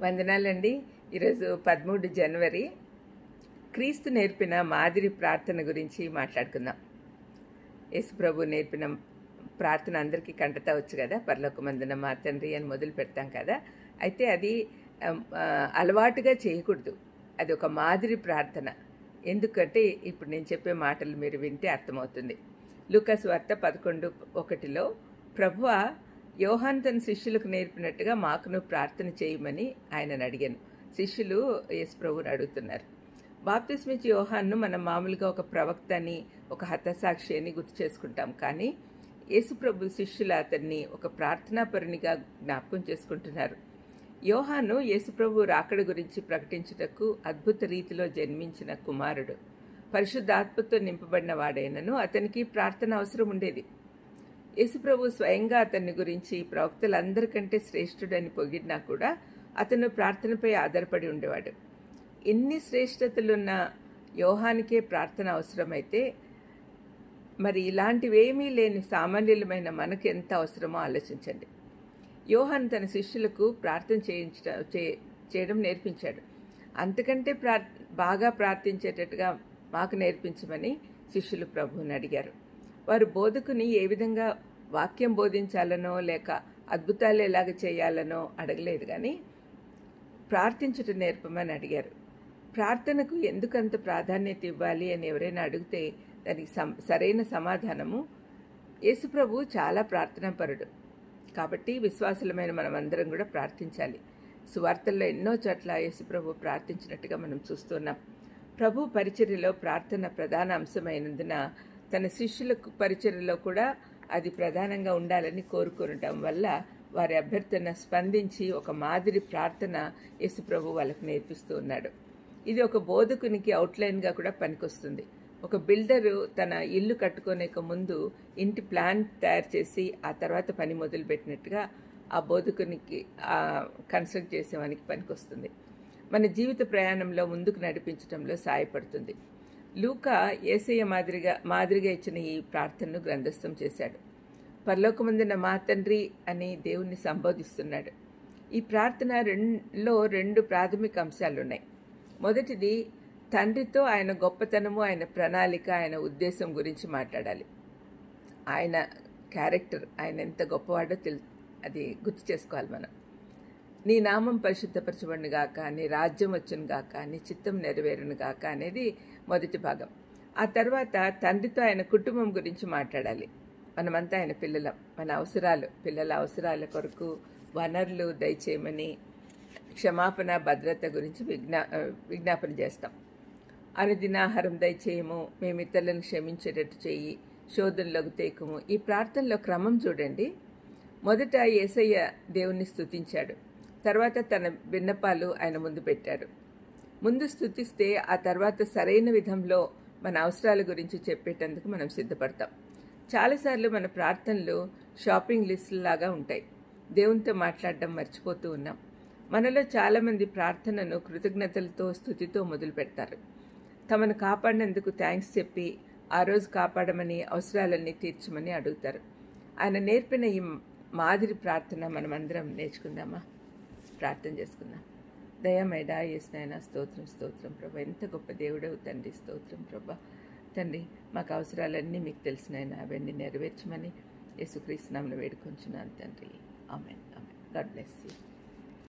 వందనాలండి. ఈరోజు 13 జనవరి. క్రీస్తు నేర్పిన మాదిరి ప్రార్థన గురించి మాట్లాడుకుందాం. యేసుప్రభు నేర్పిన ప్రార్థన అందరికీ కంటతా వచ్చు కదా, పరలోకమందున మా తండ్రి అని మొదలు పెడతాం కదా. అయితే అది అలవాటుగా చేయకూడదు, అది ఒక మాదిరి ప్రార్థన. ఎందుకంటే ఇప్పుడు నేను చెప్పే మాటలు మీరు వింటే అర్థమవుతుంది. లూకా సువార్త 11:1 ప్రభువా, యోహాను తన శిష్యులకు నేర్పినట్టుగా మాకును ప్రార్థన చేయమని ఆయనను అడిగాను. శిష్యులు యేసుప్రభుని అడుగుతున్నారు. బాప్తిస్మిచ్చి యోహాను మనం మామూలుగా ఒక ప్రవక్త అని, ఒక హతసాక్షి అని గుర్తు చేసుకుంటాం. కానీ యేసుప్రభు శిష్యులు అతన్ని ఒక ప్రార్థనాపరునిగా జ్ఞాపకం చేసుకుంటున్నారు. యోహాను యేసుప్రభు రాకడ గురించి ప్రకటించుటకు అద్భుత రీతిలో జన్మించిన కుమారుడు. పరిశుద్ధాత్మతో నింపబడిన వాడైనను అతనికి ప్రార్థన అవసరం ఉండేది. యేసుప్రభు స్వయంగా అతన్ని గురించి ప్రవక్తలందరికంటే శ్రేష్ఠుడని పొగిడినా కూడా అతను ప్రార్థనపై ఆధారపడి ఉండేవాడు. ఎన్ని శ్రేష్ఠతలున్న యోహానికే ప్రార్థన అవసరమైతే మరి ఇలాంటివేమీ లేని సామాన్యులమైన మనకు ఎంత అవసరమో ఆలోచించండి. యోహాను తన శిష్యులకు ప్రార్థన చేయడం నేర్పించాడు. అంతకంటే బాగా ప్రార్థించేటట్టుగా మాకు నేర్పించమని శిష్యులు ప్రభువుని అడిగారు. వారు బోధకుని ఏ విధంగా వాక్యం బోధించాలనో లేక అద్భుతాలు ఎలాగ చేయాలనో అడగలేదు, కానీ ప్రార్థించుట నేర్పమని అడిగారు. ప్రార్థనకు ఎందుకంత ప్రాధాన్యత ఇవ్వాలి అని ఎవరైనా అడిగితే దానికి సరైన సమాధానము, యేసుప్రభు చాలా ప్రార్థనాపరుడు కాబట్టి విశ్వాసులమైన మనమందరం కూడా ప్రార్థించాలి. సువార్తల్లో ఎన్నో చోట్ల యేసుప్రభు ప్రార్థించినట్టుగా మనం చూస్తున్నాం. ప్రభు పరిచర్యలో ప్రార్థన ప్రధాన అంశమైనందున తన శిష్యుల పరిచర్యలో కూడా అది ప్రధానంగా ఉండాలని కోరుకుంటాం వల్ల వారి అభ్యర్థన స్పందించి ఒక మాదిరి ప్రార్థన యేసుప్రభు వాళ్ళకు నేర్పిస్తూ ఉన్నాడు. ఇది ఒక బోధకునికి అవుట్లైన్గా కూడా పనికొస్తుంది. ఒక బిల్డరు తన ఇల్లు కట్టుకోలేక ముందు ఇంటి ప్లాన్ తయారు చేసి ఆ తర్వాత పని మొదలుపెట్టినట్టుగా ఆ బోధకునికి కన్స్ట్రక్ట్ చేసేవానికి పనికొస్తుంది. మన జీవిత ప్రయాణంలో ముందుకు నడిపించడంలో సహాయపడుతుంది. లూకా యేసయ్య మాదిరిగా ఇచ్చిన ఈ ప్రార్థనను గ్రంథస్థం చేశాడు. పరలోకమందున మా తండ్రి అని దేవుణ్ణి సంబోధిస్తున్నాడు. ఈ ప్రార్థనలో 2 ప్రాథమిక అంశాలున్నాయి. మొదటిది, తండ్రితో ఆయన గొప్పతనము, ఆయన ప్రణాళిక, ఆయన ఉద్దేశం గురించి మాట్లాడాలి. ఆయన క్యారెక్టర్, ఆయన ఎంత గొప్పవాడో అది గుర్తు చేసుకోవాలి మనం. నీ నామం పరిశుద్ధపరచబడును గాక, నీ రాజ్యం వచ్చును గాక, నీ చిత్తం నెరవేరును గాక అనేది మొదటి భాగం. ఆ తర్వాత తండ్రితో ఆయన కుటుంబం గురించి మాట్లాడాలి. మనమంతా ఆయన పిల్లలం. మన అవసరాలు, పిల్లల అవసరాల కొరకు వనరులు దయచేయమని, క్షమాపణ, భద్రత గురించి విజ్ఞాపన చేస్తాం. అనుదినాహారం దయచేయము, మేము ఇతరులను క్షమించేటట్టు చేయి, శోధనలోకి తేకము. ఈ ప్రార్థనలో క్రమం చూడండి. మొదట యేసయ్య దేవుణ్ణి స్తుతించాడు. తర్వాత తన విన్నపాలు ఆయన ముందు పెట్టాడు. ముందు స్తుతిస్తే ఆ తర్వాత సరైన విధంలో మన అవసరాల గురించి చెప్పేటందుకు మనం సిద్ధపడతాం. చాలాసార్లు మన ప్రార్థనలు షాపింగ్ లిస్టులాగా ఉంటాయి. దేవునితో మాట్లాడడం మర్చిపోతూ ఉన్నాం. మనలో చాలామంది ప్రార్థనను కృతజ్ఞతలతో, స్తుతితో మొదలు పెడతారు. తమను కాపాడినందుకు థ్యాంక్స్ చెప్పి ఆ రోజు కాపాడమని, అవసరాలన్నీ తీర్చమని అడుగుతారు. ఆయన నేర్పిన ఈ మాదిరి ప్రార్థన మనమందరం నేర్చుకుందామా? ప్రార్థన చేసుకుందాం. దయమైడా యేసునాయనా, స్తోత్రం స్తోత్రం ప్రభా, ఎంత గొప్ప దేవుడవు తండ్రి, స్తోత్రం ప్రభా. తండ్రి, మాకు అవసరాలన్నీ మీకు తెలిసినాయన, అవన్నీ నెరవేర్చమని యేసుక్రీస్తు నామమున వేడుకొంచున్నాను తండ్రి. ఆమేన్. ఆమేన్. God bless you.